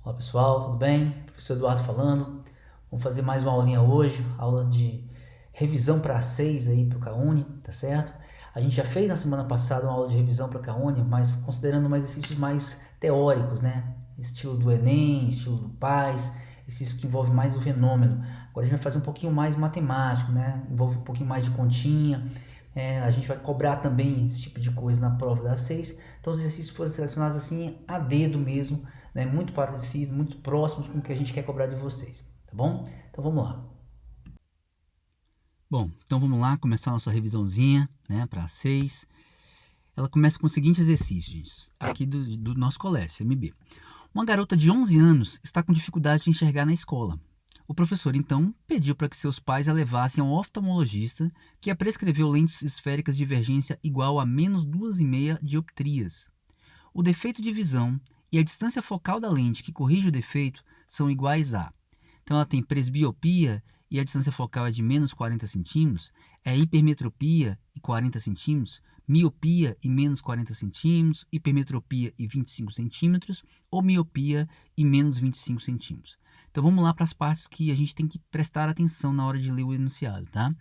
Olá pessoal, tudo bem? Professor Eduardo falando. Vamos fazer mais uma aulinha hoje, aula de revisão para A6 aí para o CAUNI, tá certo? A gente já fez na semana passada uma aula de revisão para CAUNI, mas considerando mais exercícios mais teóricos, né? Estilo do Enem, estilo do PAS, exercício que envolve mais o fenômeno. Agora a gente vai fazer um pouquinho mais matemático, né? Envolve um pouquinho mais de continha. A gente vai cobrar também esse tipo de coisa na prova da A6. Então os exercícios foram selecionados assim a dedo mesmo, né, muito parecidos, muito próximos com o que a gente quer cobrar de vocês, tá bom? Então vamos lá. Bom, então vamos lá começar a nossa revisãozinha, né, para A6. Ela começa com o seguinte exercício, gente, aqui do nosso colégio, CMB. Uma garota de 11 anos está com dificuldade de enxergar na escola. O professor, então, pediu para que seus pais a levassem ao oftalmologista, que a prescreveu lentes esféricas de divergência igual a menos 2,5 dioptrias. O defeito de visão e a distância focal da lente que corrige o defeito são iguais a... Então, ela tem presbiopia e a distância focal é de menos 40 centímetros, é hipermetropia e 40 centímetros, miopia e menos 40 centímetros, hipermetropia e 25 centímetros, ou miopia e menos 25 centímetros. Então, vamos lá para as partes que a gente tem que prestar atenção na hora de ler o enunciado, tá?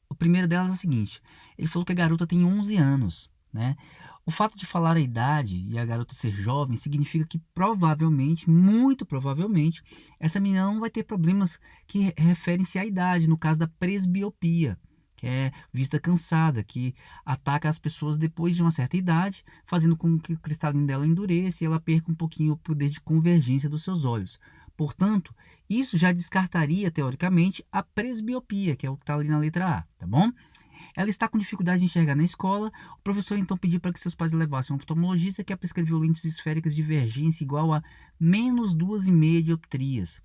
O primeiro delas é o seguinte, ele falou que a garota tem 11 anos, né? O fato de falar a idade e a garota ser jovem significa que provavelmente, muito provavelmente, essa menina não vai ter problemas que referem-se à idade, no caso da presbiopia, que é vista cansada, que ataca as pessoas depois de uma certa idade, fazendo com que o cristalino dela endureça e ela perca um pouquinho o poder de convergência dos seus olhos. Portanto, isso já descartaria, teoricamente, a presbiopia, que é o que está ali na letra A, tá bom? Ela está com dificuldade de enxergar na escola. O professor então pediu para que seus pais levassem um oftalmologista que a prescreveu lentes esféricas de divergência igual a menos 2,5 dioptrias.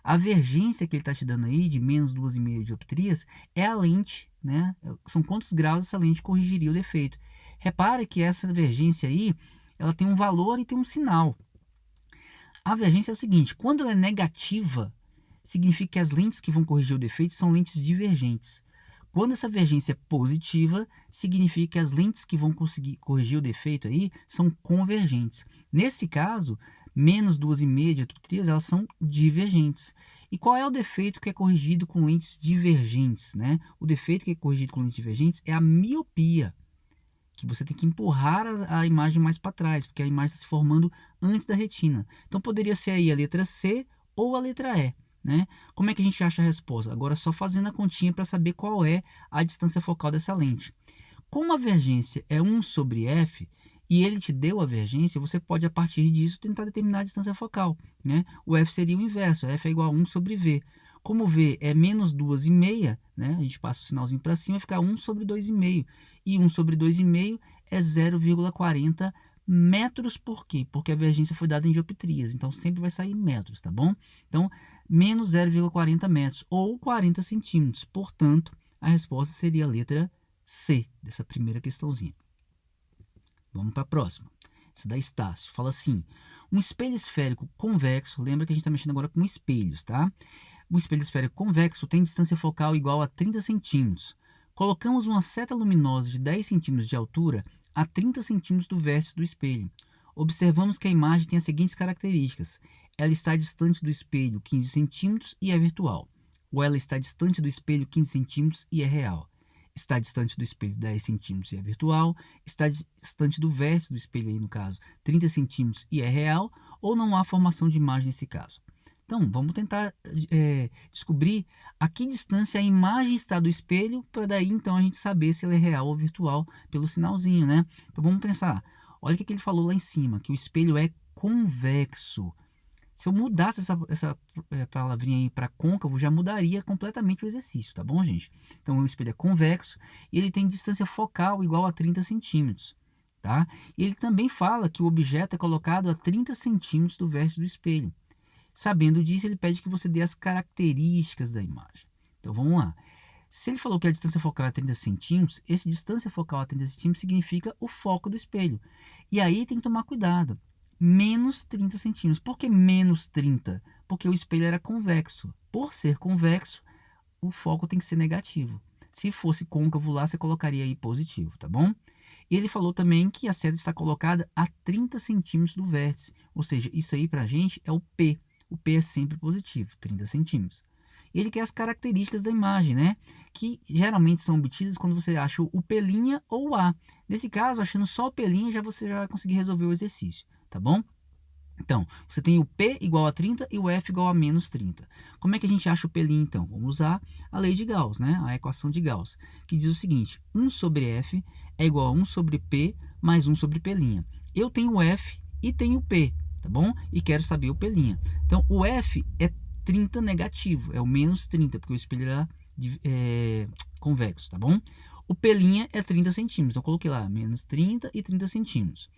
A vergência que ele está te dando aí, de menos 2,5 dioptrias, é a lente, né? São quantos graus essa lente corrigiria o defeito. Repare que essa vergência aí, ela tem um valor e tem um sinal. A vergência é o seguinte, quando ela é negativa, significa que as lentes que vão corrigir o defeito são lentes divergentes. Quando essa vergência é positiva, significa que as lentes que vão conseguir corrigir o defeito aí são convergentes. Nesse caso, menos 2,5 dioptrias, elas são divergentes. E qual é o defeito que é corrigido com lentes divergentes, né? O defeito que é corrigido com lentes divergentes é a miopia, que você tem que empurrar a imagem mais para trás, porque a imagem está se formando antes da retina. Então poderia ser aí a letra C ou a letra E. Né? Como é que a gente acha a resposta? Agora só fazendo a continha para saber qual é a distância focal dessa lente. Como a vergência é 1 sobre f, e ele te deu a vergência, você pode a partir disso tentar determinar a distância focal. Né? O f seria o inverso, f é igual a 1 sobre v. Como v é menos 2,5, né? A gente passa o sinalzinho para cima, fica 1 sobre 2,5. E 1 sobre 2,5 é 0,40 metros. Por quê? Porque a vergência foi dada em dioptrias, então sempre vai sair em metros, tá bom? Então, menos 0,40 metros, ou 40 centímetros. Portanto, a resposta seria a letra C, dessa primeira questãozinha. Vamos para a próxima. Essa da Estácio. Fala assim, um espelho esférico convexo, lembra que a gente está mexendo agora com espelhos, tá? O espelho esférico convexo tem distância focal igual a 30 centímetros. Colocamos uma seta luminosa de 10 centímetros de altura a 30 centímetros do vértice do espelho. Observamos que a imagem tem as seguintes características. Ela está distante do espelho 15 centímetros e é virtual. Ou ela está distante do espelho 15 centímetros e é real. Está distante do espelho 10 centímetros e é virtual. Está distante do vértice do espelho, aí no caso, 30 centímetros e é real. Ou não há formação de imagem nesse caso. Então, vamos tentar descobrir a que distância a imagem está do espelho, para daí então a gente saber se ela é real ou virtual pelo sinalzinho, né? Então vamos pensar, olha o que ele falou lá em cima, que o espelho é convexo. Se eu mudasse essa palavrinha aí para côncavo, já mudaria completamente o exercício, tá bom, gente? Então o espelho é convexo e ele tem distância focal igual a 30 centímetros. Tá? E ele também fala que o objeto é colocado a 30 centímetros do vértice do espelho. Sabendo disso, ele pede que você dê as características da imagem. Então, vamos lá. Se ele falou que a distância focal é 30 centímetros, esse distância focal a 30 centímetros significa o foco do espelho. E aí tem que tomar cuidado. Menos 30 centímetros. Por que menos 30? Porque o espelho era convexo. Por ser convexo, o foco tem que ser negativo. Se fosse côncavo lá, você colocaria aí positivo, tá bom? E ele falou também que a seta está colocada a 30 centímetros do vértice. Ou seja, isso aí para a gente é o P. o P é sempre positivo, 30 centímetros. E ele quer as características da imagem, né? Que geralmente são obtidas quando você acha o P' ou o A. Nesse caso, achando só o P', você já vai conseguir resolver o exercício, tá bom? Então, você tem o P igual a 30 e o F igual a menos 30. Como é que a gente acha o P', então? Vamos usar a lei de Gauss, né? A equação de Gauss, que diz o seguinte: 1 sobre F é igual a 1 sobre P mais 1 sobre P'. Eu tenho o F e tenho o P, tá bom? E quero saber o P'. Então, o F é 30 negativo, é o menos 30, porque o espelho é convexo, tá bom? O P' é 30 centímetros, então coloquei lá, menos 30 e 30 centímetros.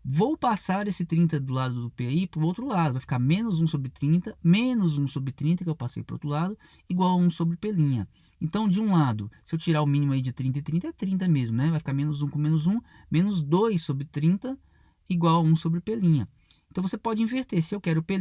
Vou passar esse 30 do lado do PI para o outro lado, vai ficar menos 1 sobre 30, menos 1 sobre 30, que eu passei para o outro lado, igual a 1 sobre P'. Então, de um lado, se eu tirar o mínimo aí de 30 e 30, é 30 mesmo, né? Vai ficar menos 1 com menos 1, menos 2 sobre 30, igual a 1 sobre P'. Então, você pode inverter. Se eu quero P',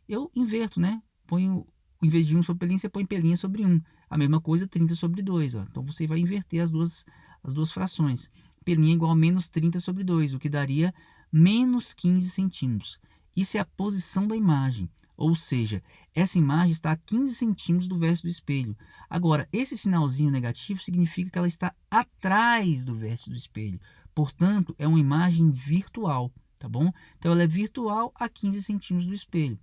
eu inverto, né? Ponho, em vez de 1 sobre P', você põe P' sobre 1. A mesma coisa, 30 sobre 2. Ó. Então, você vai inverter as duas frações. P' igual a menos 30 sobre 2, o que daria menos 15 centímetros. Isso é a posição da imagem, ou seja, essa imagem está a 15 centímetros do vértice do espelho. Agora, esse sinalzinho negativo significa que ela está atrás do vértice do espelho. Portanto, é uma imagem virtual, tá bom? Então, ela é virtual a 15 centímetros do espelho.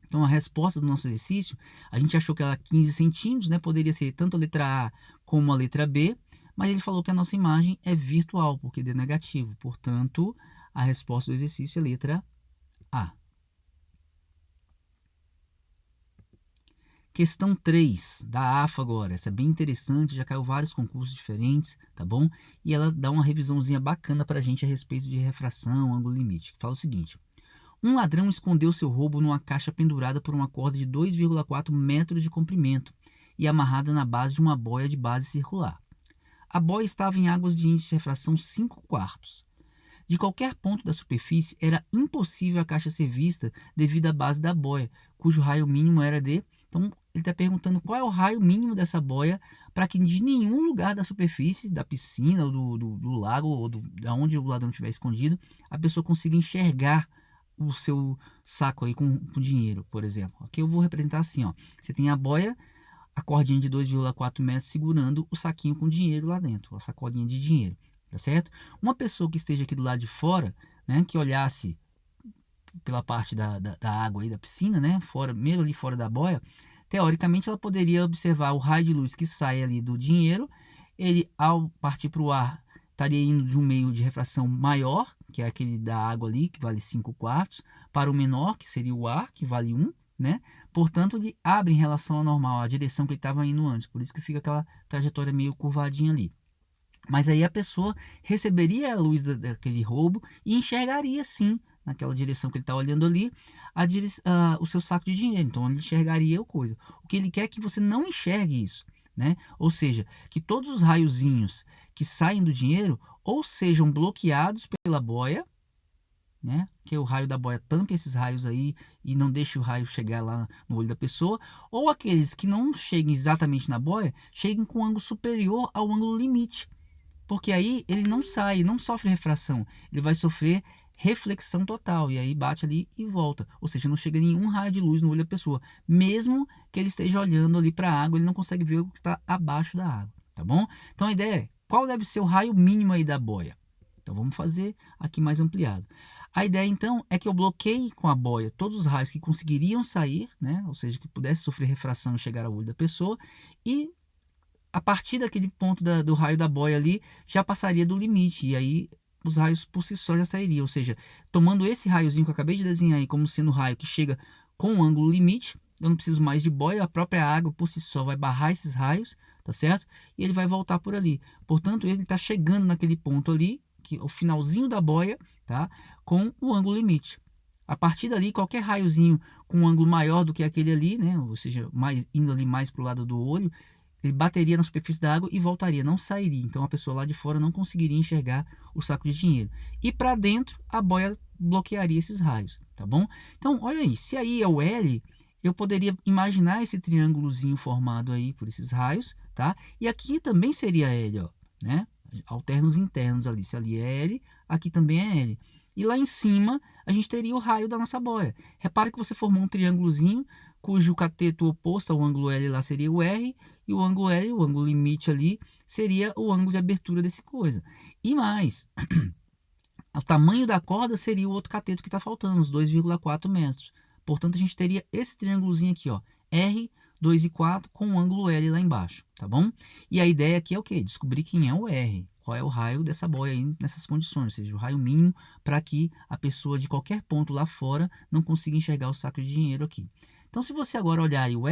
Então, a resposta do nosso exercício, a gente achou que era 15 centímetros, né? Poderia ser tanto a letra A como a letra B, mas ele falou que a nossa imagem é virtual, porque deu negativo. Portanto, a resposta do exercício é letra A. Questão 3, da AFA agora. Essa é bem interessante, já caiu vários concursos diferentes, tá bom? E ela dá uma revisãozinha bacana para a gente a respeito de refração, ângulo limite. Fala o seguinte: um ladrão escondeu seu roubo numa caixa pendurada por uma corda de 2,4 metros de comprimento e amarrada na base de uma boia de base circular. A boia estava em águas de índice de refração 5/4. De qualquer ponto da superfície, era impossível a caixa ser vista devido à base da boia, cujo raio mínimo era de... Então, ele está perguntando qual é o raio mínimo dessa boia para que de nenhum lugar da superfície, da piscina, ou do lago, ou da onde o ladrão estiver escondido, a pessoa consiga enxergar o seu saco aí com dinheiro, por exemplo. Aqui eu vou representar assim, ó. Você tem a boia, a cordinha de 2,4 metros segurando o saquinho com dinheiro lá dentro, a sacolinha de dinheiro, tá certo? Uma pessoa que esteja aqui do lado de fora, né, que olhasse pela parte da água aí da piscina, né, fora, mesmo ali fora da boia, teoricamente ela poderia observar o raio de luz que sai ali do dinheiro. Ele, ao partir para o ar, estaria indo de um meio de refração maior, que é aquele da água ali, que vale 5/4, para o menor, que seria o ar, que vale 1, né? Portanto, ele abre em relação ao normal, a direção que ele estava indo antes, por isso que fica aquela trajetória meio curvadinha ali. Mas aí a pessoa receberia a luz daquele roubo e enxergaria sim, naquela direção que ele está olhando ali, o seu saco de dinheiro. Então ele enxergaria a coisa. O que ele quer é que você não enxergue isso, né? Ou seja, que todos os raiozinhos que saem do dinheiro ou sejam bloqueados pela boia, né? Que o raio da boia tampe esses raios aí e não deixe o raio chegar lá no olho da pessoa, ou aqueles que não cheguem exatamente na boia, cheguem com um ângulo superior ao ângulo limite. Porque aí ele não sai, não sofre refração, ele vai sofrer reflexão total, e aí bate ali e volta. Ou seja, não chega nenhum raio de luz no olho da pessoa. Mesmo que ele esteja olhando ali para a água, ele não consegue ver o que está abaixo da água, tá bom? Então a ideia é, qual deve ser o raio mínimo aí da boia? Então vamos fazer aqui mais ampliado. A ideia então é que eu bloqueie com a boia todos os raios que conseguiriam sair, né? Ou seja, que pudesse sofrer refração e chegar ao olho da pessoa, e a partir daquele ponto do raio da boia ali, já passaria do limite, e aí os raios por si só já sairiam. Ou seja, tomando esse raiozinho que eu acabei de desenhar aí como sendo o raio que chega com o ângulo limite, eu não preciso mais de boia, a própria água por si só vai barrar esses raios, tá certo? E ele vai voltar por ali. Portanto, ele está chegando naquele ponto ali, que é o finalzinho da boia, tá? Com o ângulo limite. A partir dali, qualquer raiozinho com um ângulo maior do que aquele ali, né? Ou seja, indo ali mais para o lado do olho, ele bateria na superfície da água e voltaria, não sairia. Então a pessoa lá de fora não conseguiria enxergar o saco de dinheiro. E para dentro, a boia bloquearia esses raios, tá bom? Então, olha aí, se aí é o L, eu poderia imaginar esse triângulozinho formado aí por esses raios, tá? E aqui também seria L, ó, né? Alternos internos ali. Se ali é L, aqui também é L. e lá em cima a gente teria o raio da nossa boia. Repare que você formou um triângulozinho, cujo cateto oposto ao ângulo L lá seria o R, e o ângulo L, o ângulo limite ali, seria o ângulo de abertura desse coisa. E mais, o tamanho da corda seria o outro cateto que está faltando, os 2,4 metros. Portanto, a gente teria esse triângulozinho aqui, ó, R, 2 e 4, com o ângulo L lá embaixo, tá bom? E a ideia aqui é o quê? Descobrir quem é o R, qual é o raio dessa boia aí nessas condições, ou seja, o raio mínimo para que a pessoa de qualquer ponto lá fora não consiga enxergar o saco de dinheiro aqui. Então, se você agora olhar aí o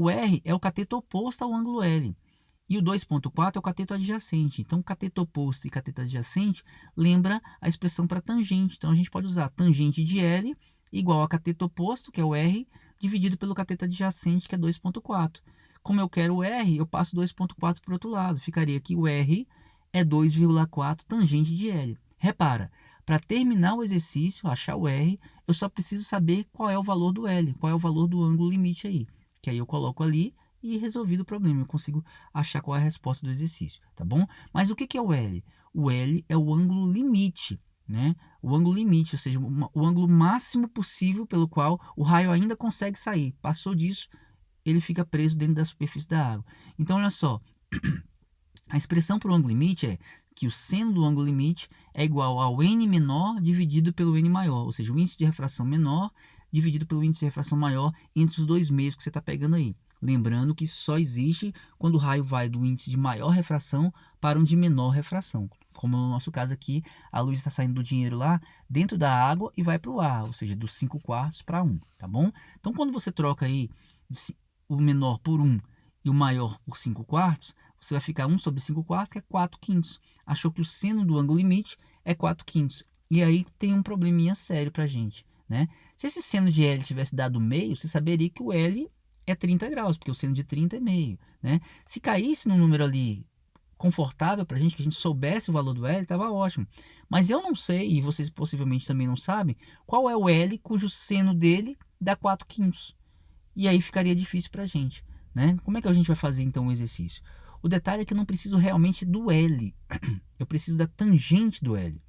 R é o cateto oposto ao ângulo L. E o 2,4 é o cateto adjacente. Então, cateto oposto e cateto adjacente lembra a expressão para tangente. Então, a gente pode usar tangente de L igual a cateto oposto, que é o R, dividido pelo cateto adjacente, que é 2,4. Como eu quero o R, eu passo 2,4 para o outro lado. Ficaria que o R é 2,4 tangente de L. Repara, para terminar o exercício, achar o R, eu só preciso saber qual é o valor do L, qual é o valor do ângulo limite aí. Que aí eu coloco ali e resolvido o problema, eu consigo achar qual é a resposta do exercício, tá bom? Mas o que é o L? O L é o ângulo limite, né? O ângulo limite, ou seja, o ângulo máximo possível pelo qual o raio ainda consegue sair. Passou disso, ele fica preso dentro da superfície da água. Então, olha só, a expressão para o ângulo limite é que o seno do ângulo limite é igual ao n menor dividido pelo n maior, ou seja, o índice de refração menor dividido pelo índice de refração maior entre os dois meios que você está pegando aí. Lembrando que isso só existe quando o raio vai do índice de maior refração para um de menor refração. Como no nosso caso aqui, a luz está saindo do dinheiro lá dentro da água e vai para o ar, ou seja, dos 5/4 para 1, tá bom? Então, quando você troca aí o menor por 1 e o maior por 5/4, você vai ficar 1 sobre 5/4, que é 4/5. Achou que o seno do ângulo limite é 4/5. E aí tem um probleminha sério para a gente, né? Se esse seno de L tivesse dado meio, você saberia que o L é 30 graus, porque o seno de 30 é meio, né? Se caísse num número ali confortável para a gente, que a gente soubesse o valor do L, estava ótimo. Mas eu não sei, e vocês possivelmente também não sabem, qual é o L cujo seno dele dá 4/5. E aí ficaria difícil para a gente, né? Como é que a gente vai fazer então o exercício? O detalhe é que eu não preciso realmente do L, eu preciso da tangente do L.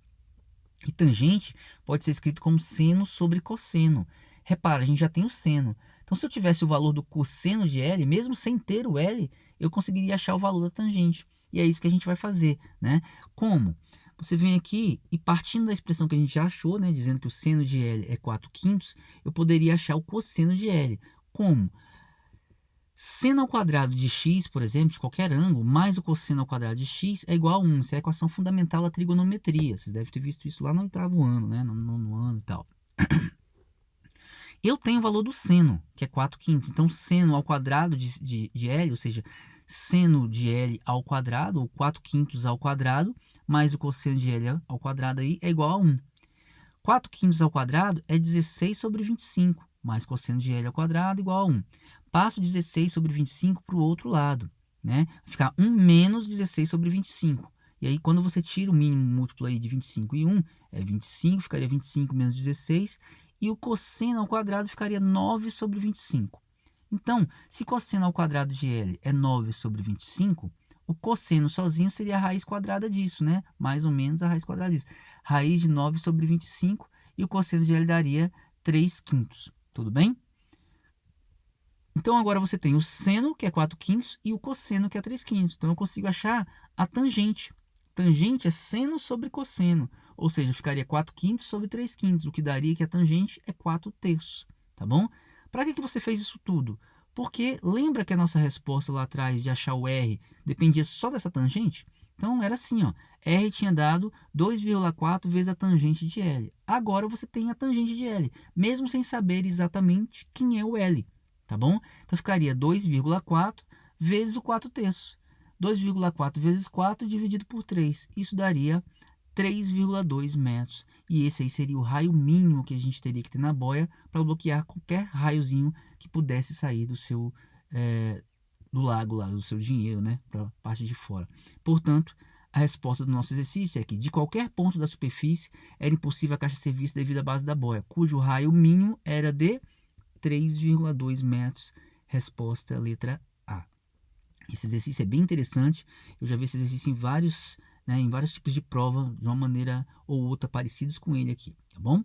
E tangente pode ser escrito como seno sobre cosseno. Repara, a gente já tem o seno. Então, se eu tivesse o valor do cosseno de L, mesmo sem ter o L, eu conseguiria achar o valor da tangente. E é isso que a gente vai fazer, né? Como? Você vem aqui e partindo da expressão que a gente já achou, né, dizendo que o seno de L é 4/5, eu poderia achar o cosseno de L. Como? Seno ao quadrado de x, por exemplo, de qualquer ângulo, mais o cosseno ao quadrado de x é igual a 1. Essa é a equação fundamental da trigonometria. Vocês devem ter visto isso lá no 8º ano, né? no 9º ano e tal. Eu tenho o valor do seno, que é 4/5. Então, seno ao quadrado de L, ou seja, seno de L ao quadrado, ou 4/5 ao quadrado, mais o cosseno de L ao quadrado aí, é igual a 1. 4/5 ao quadrado é 16 sobre 25, mais cosseno de L ao quadrado igual a 1. Passo 16 sobre 25 para o outro lado, né? Vai ficar 1 menos 16 sobre 25. E aí, quando você tira o mínimo múltiplo aí de 25 e 1, é 25, ficaria 25 menos 16, e o cosseno ao quadrado ficaria 9 sobre 25. Então, se cosseno ao quadrado de L é 9 sobre 25, o cosseno sozinho seria a raiz quadrada disso, né? Mais ou menos a raiz quadrada disso. Raiz de 9 sobre 25, e o cosseno de L daria 3/5. Tudo bem? Então, agora você tem o seno, que é 4/5, e o cosseno, que é 3/5. Então, eu consigo achar a tangente. Tangente é seno sobre cosseno, ou seja, ficaria 4/5 sobre 3/5, o que daria que a tangente é 4/3, tá bom? Para que você fez isso tudo? Porque lembra que a nossa resposta lá atrás de achar o R dependia só dessa tangente? Então, era assim, ó, R tinha dado 2,4 vezes a tangente de L. Agora você tem a tangente de L, mesmo sem saber exatamente quem é o L. Tá bom? Então, ficaria 2,4 vezes o 4/3. 2,4 vezes 4 dividido por 3. Isso daria 3,2 metros. E esse aí seria o raio mínimo que a gente teria que ter na boia para bloquear qualquer raiozinho que pudesse sair do seu do lago lá, do seu dinheiro, né? Para a parte de fora. Portanto, a resposta do nosso exercício é que de qualquer ponto da superfície era impossível a caixa ser vista devido à base da boia, cujo raio mínimo era de 3,2 metros, resposta letra A. Esse exercício é bem interessante, eu já vi esse exercício em vários né, em vários tipos de prova, de uma maneira ou outra parecidos com ele aqui, tá bom?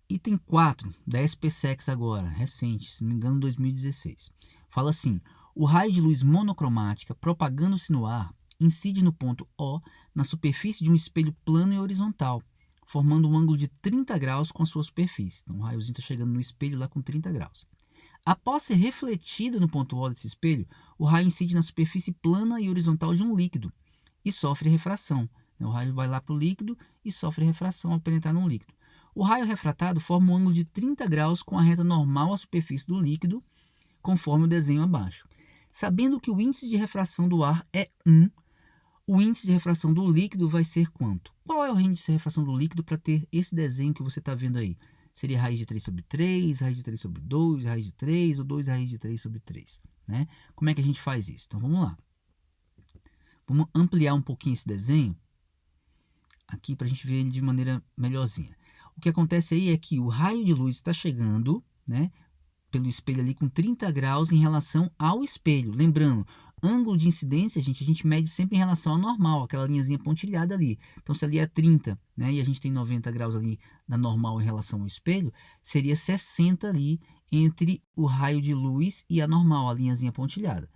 Item 4 da SPSEX agora, recente, se não me engano 2016. Fala assim, o raio de luz monocromática propagando-se no ar incide no ponto O na superfície de um espelho plano e horizontal, formando um ângulo de 30 graus com a sua superfície. Então o raiozinho está chegando no espelho lá com 30 graus. Após ser refletido no ponto O desse espelho, o raio incide na superfície plana e horizontal de um líquido e sofre refração. O raio vai lá para o líquido e sofre refração ao penetrar no líquido. O raio refratado forma um ângulo de 30 graus com a reta normal à superfície do líquido, conforme o desenho abaixo. Sabendo que o índice de refração do ar é 1, o índice de refração do líquido vai ser quanto? Qual é o índice de refração do líquido para ter esse desenho que você está vendo aí? Seria raiz de 3 sobre 3, raiz de 3 sobre 2, raiz de 3 ou 2 raiz de 3 sobre 3. Né? Como é que a gente faz isso? Então vamos lá. Vamos ampliar um pouquinho esse desenho aqui para a gente ver ele de maneira melhorzinha. O que acontece aí é que o raio de luz está chegando, né, pelo espelho ali com 30 graus em relação ao espelho. Lembrando, ângulo de incidência, gente, a gente mede sempre em relação ao normal, aquela linhazinha pontilhada ali. Então, se ali é 30, né, e a gente tem 90 graus ali da normal em relação ao espelho, seria 60 ali entre o raio de luz e a normal, a linhazinha pontilhada.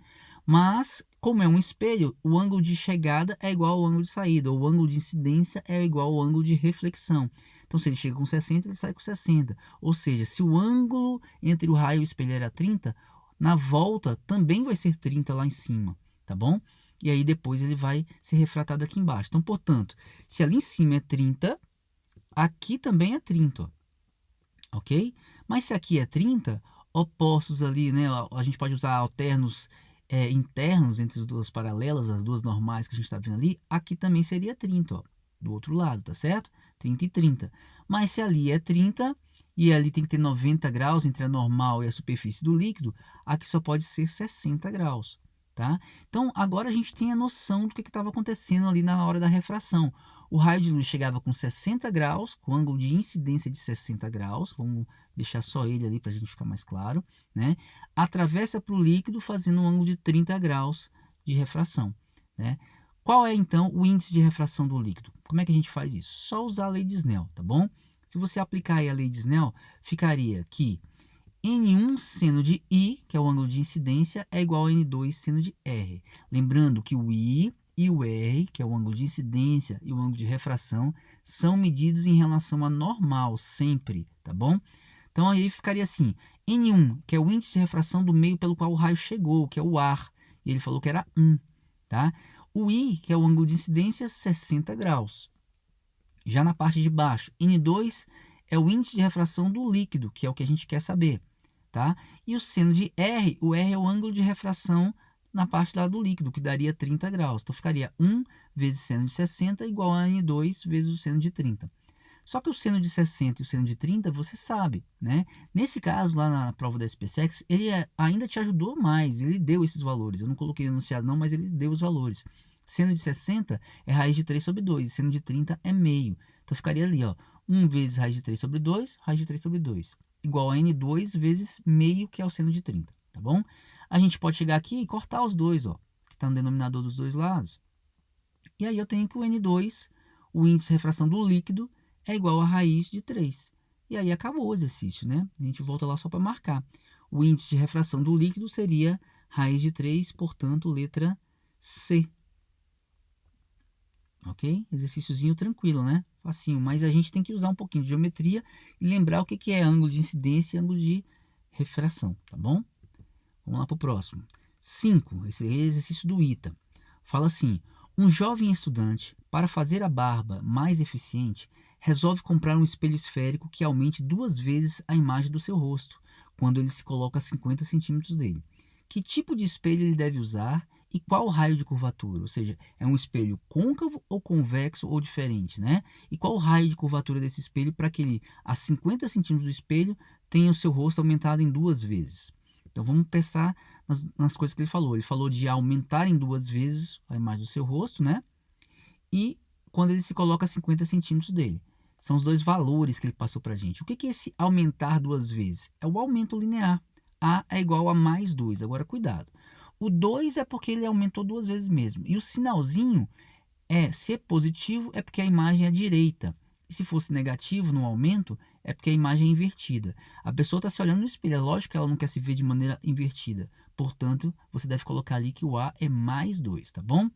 Mas, como é um espelho, o ângulo de chegada é igual ao ângulo de saída, ou o ângulo de incidência é igual ao ângulo de reflexão. Então, se ele chega com 60, ele sai com 60. Ou seja, se o ângulo entre o raio e o espelho era 30, na volta também vai ser 30 lá em cima, tá bom? E aí depois ele vai ser refratado aqui embaixo. Então, portanto, se ali em cima é 30, aqui também é 30, ó. Ok? Mas se aqui é 30, opostos ali, né? A gente pode usar alternos internos entre as duas paralelas, as duas normais que a gente está vendo ali, aqui também seria 30, ó, do outro lado, tá certo? 30 e 30. Mas se ali é 30 e ali tem que ter 90 graus entre a normal e a superfície do líquido, aqui só pode ser 60 graus, tá? Então, agora a gente tem a noção do que estava acontecendo ali na hora da refração. O raio de luz chegava com 60 graus, com ângulo de incidência de 60 graus, vamos deixar só ele ali para a gente ficar mais claro, né? Atravessa para o líquido fazendo um ângulo de 30 graus de refração, né? Qual é, então, o índice de refração do líquido? Como é que a gente faz isso? Só usar a lei de Snell, tá bom? Se você aplicar aí a lei de Snell, ficaria que N1 seno de I, que é o ângulo de incidência, é igual a N2 seno de R. Lembrando que o I e o R, que é o ângulo de incidência e o ângulo de refração, são medidos em relação a normal, sempre, tá bom? Então, aí ficaria assim, N1, que é o índice de refração do meio pelo qual o raio chegou, que é o ar, e ele falou que era 1, tá? O I, que é o ângulo de incidência, 60 graus. Já na parte de baixo, N2 é o índice de refração do líquido, que é o que a gente quer saber, tá? E o seno de R, o R é o ângulo de refração na parte lá do líquido, que daria 30 graus. Então, ficaria 1 vezes seno de 60 igual a N2 vezes o seno de 30. Só que o seno de 60 e o seno de 30, você sabe, né? Nesse caso, lá na prova da SPSEX, ele ainda te ajudou mais, ele deu esses valores. Eu não coloquei no enunciado não, mas ele deu os valores. Seno de 60 é raiz de 3 sobre 2, e seno de 30 é meio. Então, ficaria ali, ó, 1 vezes raiz de 3 sobre 2, raiz de 3 sobre 2, igual a N2 vezes meio, que é o seno de 30, tá bom? A gente pode chegar aqui e cortar os dois, ó, que está no denominador dos dois lados. E aí eu tenho que o N2, o índice de refração do líquido, é igual a raiz de 3. E aí acabou o exercício, né? A gente volta lá só para marcar. O índice de refração do líquido seria raiz de 3, portanto, letra C. Ok? Exercíciozinho tranquilo, né? Facinho, mas a gente tem que usar um pouquinho de geometria e lembrar o que é ângulo de incidência e ângulo de refração, tá bom? Vamos lá para o próximo. 5, esse exercício do ITA. Fala assim, um jovem estudante, para fazer a barba mais eficiente, resolve comprar um espelho esférico que aumente 2 vezes a imagem do seu rosto, quando ele se coloca a 50 centímetros dele. Que tipo de espelho ele deve usar e qual o raio de curvatura? Ou seja, é um espelho côncavo ou convexo ou diferente, né? E qual o raio de curvatura desse espelho para que ele, a 50 centímetros do espelho, tenha o seu rosto aumentado em 2 vezes? Então, vamos pensar nas coisas que ele falou. Ele falou de aumentar em 2 vezes a imagem do seu rosto, né? E quando ele se coloca a 50 centímetros dele. São os dois valores que ele passou para a gente. O que é esse aumentar 2 vezes? É o aumento linear. A é igual a mais 2. Agora, cuidado. O 2 é porque ele aumentou 2 vezes mesmo. E o sinalzinho se é positivo, é porque a imagem é à direita. E se fosse negativo no aumento, é porque a imagem é invertida. A pessoa está se olhando no espelho, é lógico que ela não quer se ver de maneira invertida. Portanto, você deve colocar ali que o A é mais 2, tá bom?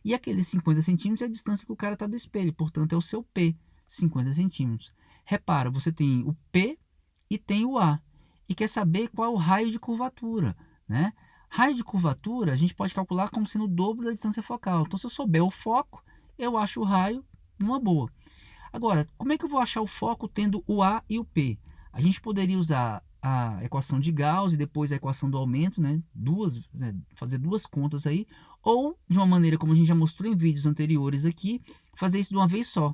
E aqueles 50 centímetros é a distância que o cara está do espelho, portanto, é o seu P, 50 centímetros. Repara, você tem o P e tem o A. E quer saber qual é o raio de curvatura, né? Raio de curvatura a gente pode calcular como sendo o dobro da distância focal. Então, se eu souber o foco, eu acho o raio numa boa. Agora, como é que eu vou achar o foco tendo o A e o P? A gente poderia usar a equação de Gauss e depois a equação do aumento, né? Fazer duas contas aí, ou de uma maneira como a gente já mostrou em vídeos anteriores aqui, fazer isso de uma vez só,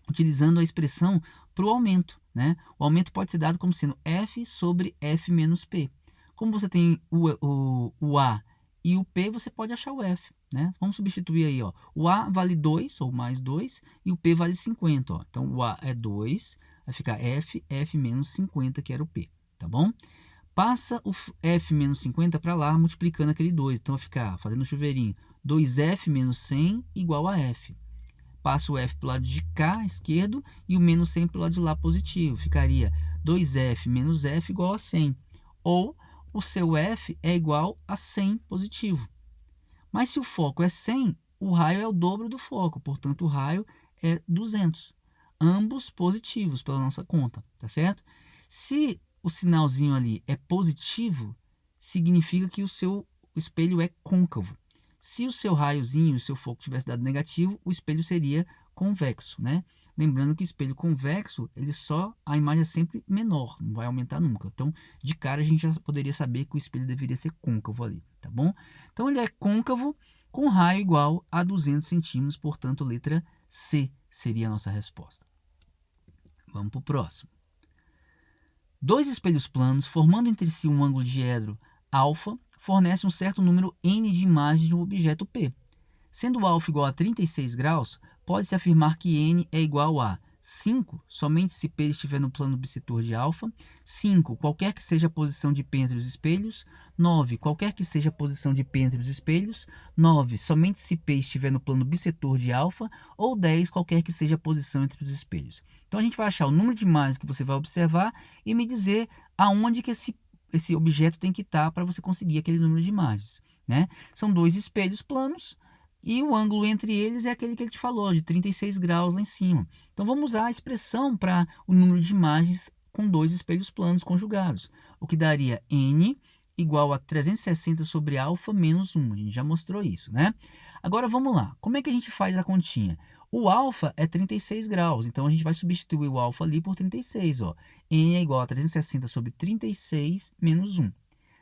utilizando a expressão para o aumento, né? O aumento pode ser dado como sendo F sobre F menos P. Como você tem o A e o P, você pode achar o F, né? Vamos substituir aí, ó. O A vale 2, ou mais 2, e o P vale 50, ó. Então, o A é 2, vai ficar F menos 50, que era o P, tá bom? Passa o F menos 50 para lá, multiplicando aquele 2. Então, vai ficar, fazendo o chuveirinho, 2F menos 100 igual a F. Passa o F para o lado de cá, esquerdo, e o menos 100 para o lado de lá, positivo. Ficaria 2F menos F igual a 100. Ou o seu F é igual a 100 positivo. Mas se o foco é 100, o raio é o dobro do foco, portanto o raio é 200. Ambos positivos pela nossa conta, tá certo? Se o sinalzinho ali é positivo, significa que o seu espelho é côncavo. Se o seu raiozinho, o seu foco tivesse dado negativo, o espelho seria convexo, né? Lembrando que o espelho convexo, a imagem é sempre menor, não vai aumentar nunca. Então, de cara, a gente já poderia saber que o espelho deveria ser côncavo ali, tá bom? Então, ele é côncavo com raio igual a 200 centímetros, portanto, letra C seria a nossa resposta. Vamos para o próximo. Dois espelhos planos, formando entre si um ângulo diedro alfa, fornecem um certo número n de imagens de um objeto P. Sendo alfa igual a 36 graus, pode-se afirmar que n é igual a 5, somente se P estiver no plano bissetor de alfa, 5, qualquer que seja a posição de P entre os espelhos, 9, qualquer que seja a posição de P entre os espelhos, 9, somente se P estiver no plano bissetor de alfa, ou 10, qualquer que seja a posição entre os espelhos. Então, a gente vai achar o número de imagens que você vai observar e me dizer aonde que esse objeto tem que estar para você conseguir aquele número de imagens, né? São dois espelhos planos, e o ângulo entre eles é aquele que ele te falou, de 36 graus lá em cima. Então, vamos usar a expressão para o número de imagens com dois espelhos planos conjugados, o que daria n igual a 360 sobre alfa menos 1. A gente já mostrou isso, né? Agora, vamos lá. Como é que a gente faz a continha? O alfa é 36 graus, então a gente vai substituir o alfa ali por 36. Ó. N é igual a 360 sobre 36 menos 1.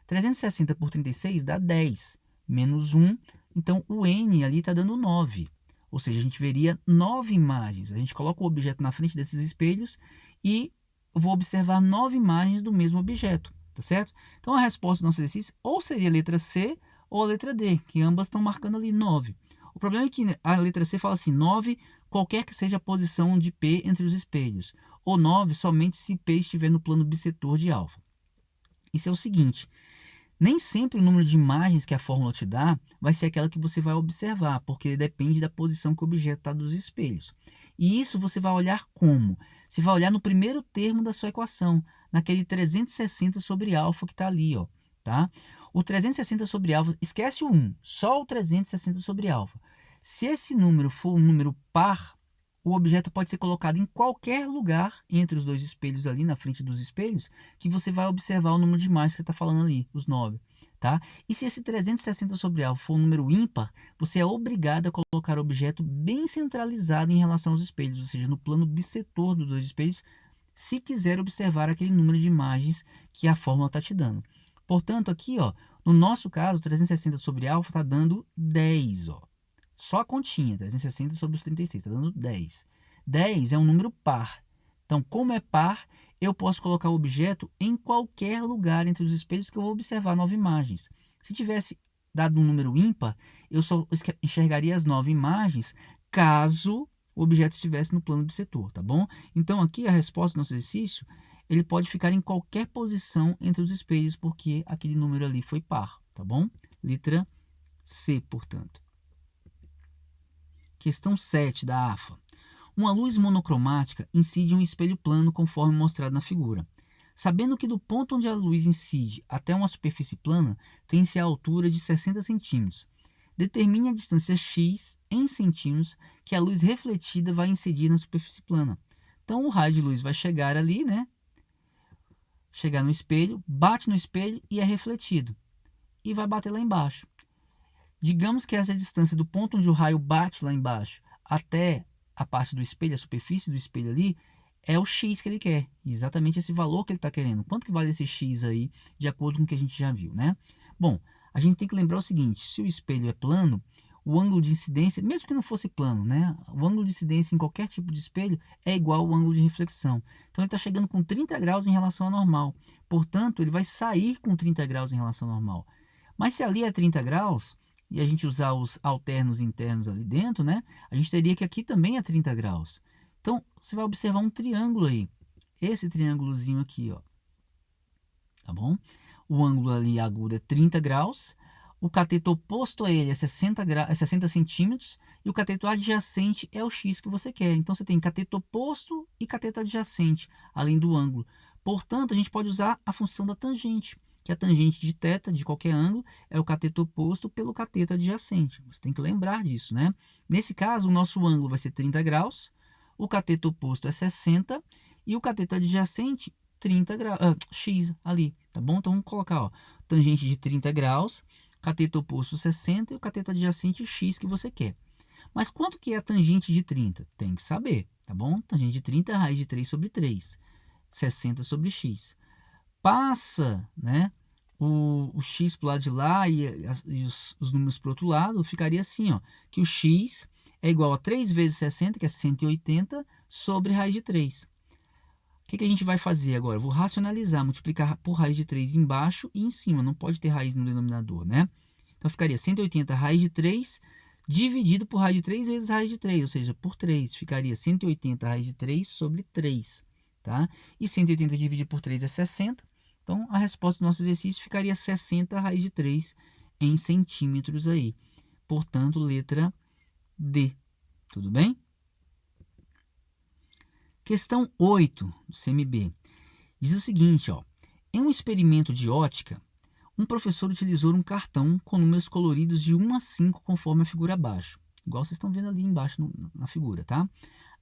360 por 36 dá 10, menos 1. Então, o N ali está dando 9. Ou seja, a gente veria 9 imagens. A gente coloca o objeto na frente desses espelhos e eu vou observar 9 imagens do mesmo objeto, tá certo? Então, a resposta do nosso exercício ou seria a letra C ou a letra D, que ambas estão marcando ali 9. O problema é que a letra C fala assim, 9, qualquer que seja a posição de P entre os espelhos, ou 9 somente se P estiver no plano bissetor de alfa. Isso é o seguinte, nem sempre o número de imagens que a fórmula te dá vai ser aquela que você vai observar, porque depende da posição que o objeto está dos espelhos. E isso você vai olhar como? Você vai olhar no primeiro termo da sua equação, naquele 360 sobre alfa que está ali, ó, tá? O 360 sobre alfa, esquece o 1, só o 360 sobre alfa. Se esse número for um número par, o objeto pode ser colocado em qualquer lugar entre os dois espelhos ali, na frente dos espelhos, que você vai observar o número de imagens que você está falando ali, os 9. Tá? E se esse 360 sobre alfa for um número ímpar, você é obrigado a colocar o objeto bem centralizado em relação aos espelhos, ou seja, no plano bissetor dos dois espelhos, se quiser observar aquele número de imagens que a fórmula está te dando. Portanto, aqui, ó, no nosso caso, 360 sobre alfa está dando 10, ó. Só a continha, 360 sobre os 36, está dando 10. 10 é um número par. Então, como é par, eu posso colocar o objeto em qualquer lugar entre os espelhos que eu vou observar 9 imagens. Se tivesse dado um número ímpar, eu só enxergaria as 9 imagens caso o objeto estivesse no plano bissetor, tá bom? Então, aqui a resposta do nosso exercício, ele pode ficar em qualquer posição entre os espelhos, porque aquele número ali foi par, tá bom? Letra C, portanto. Questão 7 da AFA. Uma luz monocromática incide em um espelho plano conforme mostrado na figura. Sabendo que do ponto onde a luz incide até uma superfície plana tem-se a altura de 60 centímetros, determine a distância x em centímetros que a luz refletida vai incidir na superfície plana. Então, o raio de luz vai chegar ali, né? Chegar no espelho, bate no espelho e é refletido. E vai bater lá embaixo. Digamos que essa distância do ponto onde o raio bate lá embaixo até a parte do espelho, a superfície do espelho ali, é o x que ele quer. Exatamente esse valor que ele está querendo. Quanto que vale esse x aí, de acordo com o que a gente já viu, né? Bom, a gente tem que lembrar o seguinte, se o espelho é plano, o ângulo de incidência, mesmo que não fosse plano, né? O ângulo de incidência em qualquer tipo de espelho é igual ao ângulo de reflexão. Então, ele está chegando com 30 graus em relação ao normal. Portanto, ele vai sair com 30 graus em relação ao normal. Mas se ali é 30 graus, e a gente usar os alternos internos ali dentro, né? A gente teria que aqui também é 30 graus. Então, você vai observar um triângulo aí. Esse triângulozinho aqui, ó. Tá bom? O ângulo ali agudo é 30 graus. O cateto oposto a ele é 60 centímetros. E o cateto adjacente é o x que você quer. Então, você tem cateto oposto e cateto adjacente, além do ângulo. Portanto, a gente pode usar a função da tangente, que a tangente de θ, de qualquer ângulo, é o cateto oposto pelo cateto adjacente. Você tem que lembrar disso, né? Nesse caso, o nosso ângulo vai ser 30 graus, o cateto oposto é 60 e o cateto adjacente 30 graus, x ali, tá bom? Então, vamos colocar, ó, tangente de 30 graus, cateto oposto 60 e o cateto adjacente x que você quer. Mas quanto que é a tangente de 30? Tem que saber, tá bom? Tangente de 30 é a raiz de 3 sobre 3, 60 sobre x. Passa, né, o x para o lado de lá e os números para o outro lado, ficaria assim, ó, que o x é igual a 3 vezes 60, que é 180, sobre raiz de 3. O que a gente vai fazer agora? Eu vou racionalizar, multiplicar por raiz de 3 embaixo e em cima, não pode ter raiz no denominador, né? Então, ficaria 180 raiz de 3 dividido por raiz de 3 vezes raiz de 3, ou seja, por 3. Ficaria 180 raiz de 3 sobre 3, tá? E 180 dividido por 3 é 60. Então, a resposta do nosso exercício ficaria 60 raiz de 3 em centímetros aí. Portanto, letra D. Tudo bem? Questão 8 do CMB. Diz o seguinte, ó. Em um experimento de ótica, um professor utilizou um cartão com números coloridos de 1 a 5, conforme a figura abaixo. Igual vocês estão vendo ali embaixo na figura, tá?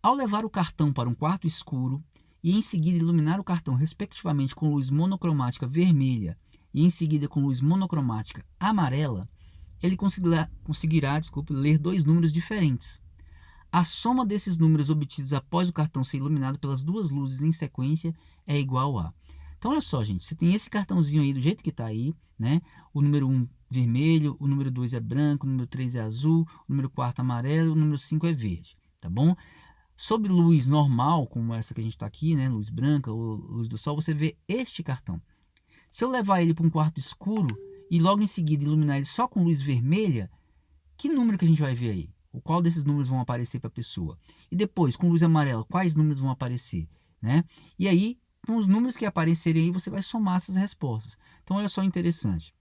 Ao levar o cartão para um quarto escuro e em seguida iluminar o cartão respectivamente com luz monocromática vermelha e em seguida com luz monocromática amarela, ele conseguirá ler dois números diferentes. A soma desses números obtidos após o cartão ser iluminado pelas duas luzes em sequência é igual a... Então, olha só, gente, você tem esse cartãozinho aí do jeito que está aí, né? O número 1 vermelho, o número 2 é branco, o número 3 é azul, o número 4 amarelo, o número 5 é verde, tá bom? Sob luz normal, como essa que a gente está aqui, né? Luz branca ou luz do sol, você vê este cartão. Se eu levar ele para um quarto escuro e logo em seguida iluminar ele só com luz vermelha, que número que a gente vai ver aí? Qual desses números vão aparecer para a pessoa? E depois, com luz amarela, quais números vão aparecer? Né? E aí, com os números que aparecerem aí, você vai somar essas respostas. Então, olha só interessante.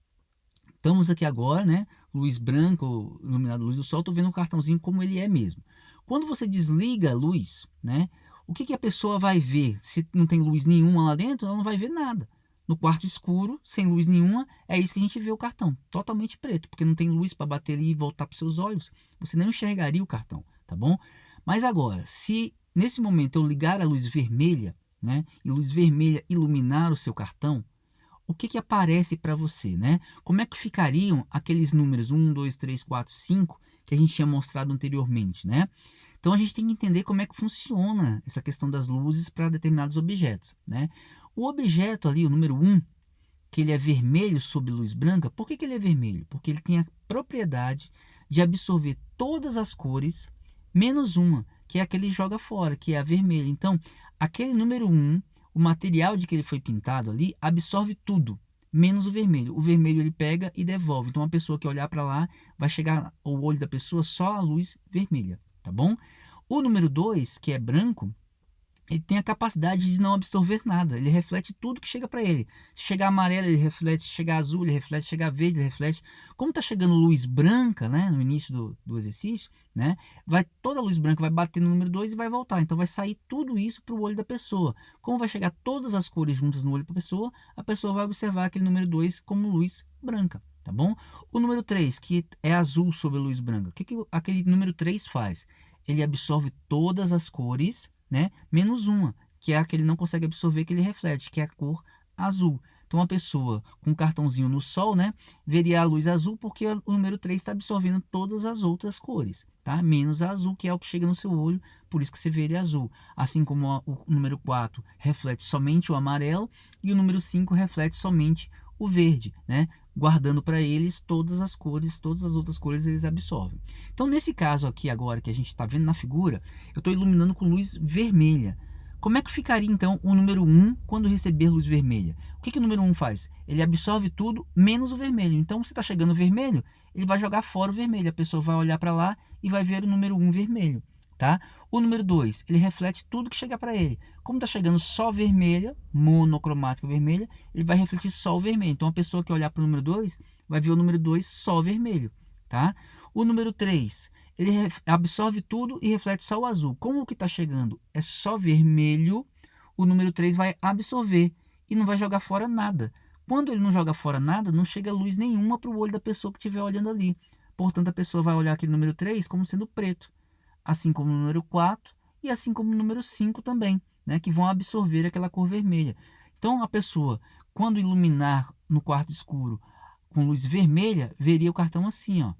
Estamos aqui agora, né? Luz branca, iluminado luz do sol, estou vendo o cartãozinho como ele é mesmo. Quando você desliga a luz, né? O que a pessoa vai ver? Se não tem luz nenhuma lá dentro, ela não vai ver nada. No quarto escuro, sem luz nenhuma, é isso que a gente vê o cartão, totalmente preto, porque não tem luz para bater ali e voltar para os seus olhos. Você não enxergaria o cartão, tá bom? Mas agora, se nesse momento eu ligar a luz vermelha, né? E luz vermelha iluminar o seu cartão, o que aparece para você, né? Como é que ficariam aqueles números 1, 2, 3, 4, 5 que a gente tinha mostrado anteriormente, né? Então, a gente tem que entender como é que funciona essa questão das luzes para determinados objetos, né? O objeto ali, o número 1, que ele é vermelho sob luz branca, por que ele é vermelho? Porque ele tem a propriedade de absorver todas as cores, menos uma, que é a que ele joga fora, que é a vermelha. Então, aquele número 1, o material de que ele foi pintado ali, absorve tudo, menos o vermelho. O vermelho ele pega e devolve. Então, uma pessoa que olhar para lá, vai chegar ao olho da pessoa só a luz vermelha, tá bom? O número 2, que é branco, ele tem a capacidade de não absorver nada, ele reflete tudo que chega para ele. Se chegar amarelo, ele reflete; se chegar azul, ele reflete; se chegar verde, ele reflete. Como está chegando luz branca, né, no início do exercício, né, toda a luz branca vai bater no número 2 e vai voltar. Então vai sair tudo isso para o olho da pessoa. Como vai chegar todas as cores juntas no olho da pessoa, a pessoa vai observar aquele número 2 como luz branca, tá bom? O número 3, que é azul sobre a luz branca, o que aquele número 3 faz? Ele absorve todas as cores, né, menos uma, que é a que ele não consegue absorver, que ele reflete, que é a cor azul. Então, uma pessoa com um cartãozinho no sol, né, veria a luz azul porque o número 3 está absorvendo todas as outras cores, tá? Menos a azul, que é o que chega no seu olho, por isso que você vê ele azul. Assim como o número 4 reflete somente o amarelo e o número 5 reflete somente o verde, né? Guardando para eles todas as cores, todas as outras cores eles absorvem. Então, nesse caso aqui agora que a gente está vendo na figura, eu estou iluminando com luz vermelha. Como é que ficaria então o número 1 quando receber luz vermelha? O que o número 1 faz? Ele absorve tudo menos o vermelho. Então, se está chegando o vermelho, ele vai jogar fora o vermelho. A pessoa vai olhar para lá e vai ver o número 1 vermelho. Tá? O número 2, ele reflete tudo que chega para ele. Como está chegando só vermelha, monocromática vermelha, ele vai refletir só o vermelho. Então, a pessoa que olhar para o número 2 vai ver o número 2 só vermelho. Tá? O número 3, ele absorve tudo e reflete só o azul. Como o que está chegando é só vermelho, o número 3 vai absorver e não vai jogar fora nada. Quando ele não joga fora nada, não chega luz nenhuma para o olho da pessoa que estiver olhando ali. Portanto, a pessoa vai olhar aquele número 3 como sendo preto, assim como o número 4 e assim como o número 5 também, né, que vão absorver aquela cor vermelha. Então, a pessoa, quando iluminar no quarto escuro com luz vermelha, veria o cartão assim, ó,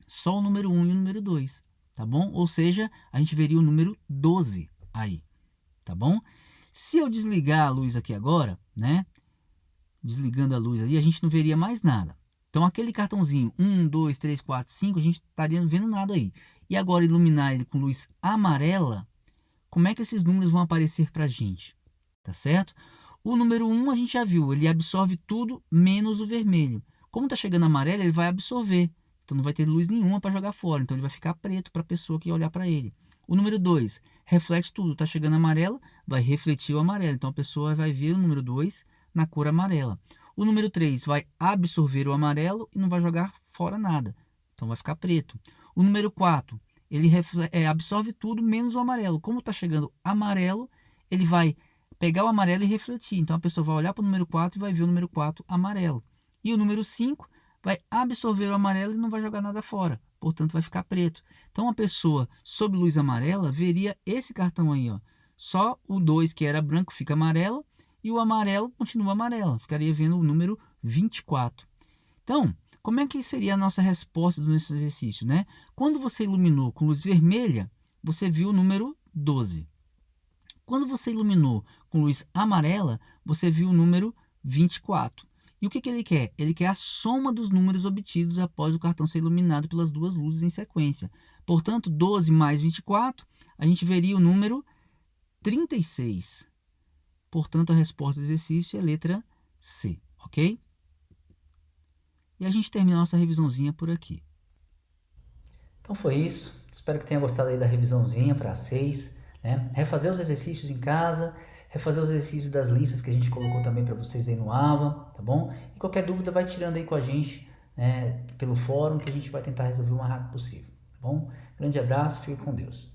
só o número 1 e o número 2, tá bom? Ou seja, a gente veria o número 12 aí, tá bom? Se eu desligar a luz aqui agora, né, desligando a luz ali, a gente não veria mais nada. Então, aquele cartãozinho 1, 2, 3, 4, 5, a gente estaria vendo nada aí. E agora, iluminar ele com luz amarela, como é que esses números vão aparecer para a gente? Tá certo? O número 1 a gente já viu, ele absorve tudo menos o vermelho. Como está chegando amarelo, ele vai absorver. Então, não vai ter luz nenhuma para jogar fora. Então, ele vai ficar preto para a pessoa que olhar para ele. O número 2 reflete tudo. Está chegando amarelo, vai refletir o amarelo. Então, a pessoa vai ver o número 2 na cor amarela. O número 3 vai absorver o amarelo e não vai jogar fora nada. Então, vai ficar preto. O número 4, ele absorve tudo menos o amarelo. Como está chegando amarelo, ele vai pegar o amarelo e refletir. Então, a pessoa vai olhar para o número 4 e vai ver o número 4 amarelo. E o número 5 vai absorver o amarelo e não vai jogar nada fora. Portanto, vai ficar preto. Então, a pessoa sob luz amarela veria esse cartão aí, ó. Só o 2, que era branco, fica amarelo. E o amarelo continua amarelo. Ficaria vendo o número 24. Então, como é que seria a nossa resposta nesse exercício, né? Quando você iluminou com luz vermelha, você viu o número 12. Quando você iluminou com luz amarela, você viu o número 24. E o que ele quer? Ele quer a soma dos números obtidos após o cartão ser iluminado pelas duas luzes em sequência. Portanto, 12 mais 24, a gente veria o número 36. Portanto, a resposta do exercício é a letra C, ok? E a gente termina a nossa revisãozinha por aqui. Então foi isso. Espero que tenha gostado aí da revisãozinha para 6. Né? Refazer os exercícios em casa, refazer os exercícios das listas que a gente colocou também para vocês aí no AVA, tá bom? E qualquer dúvida vai tirando aí com a gente, né, pelo fórum, que a gente vai tentar resolver o mais rápido possível, tá bom? Grande abraço, fique com Deus.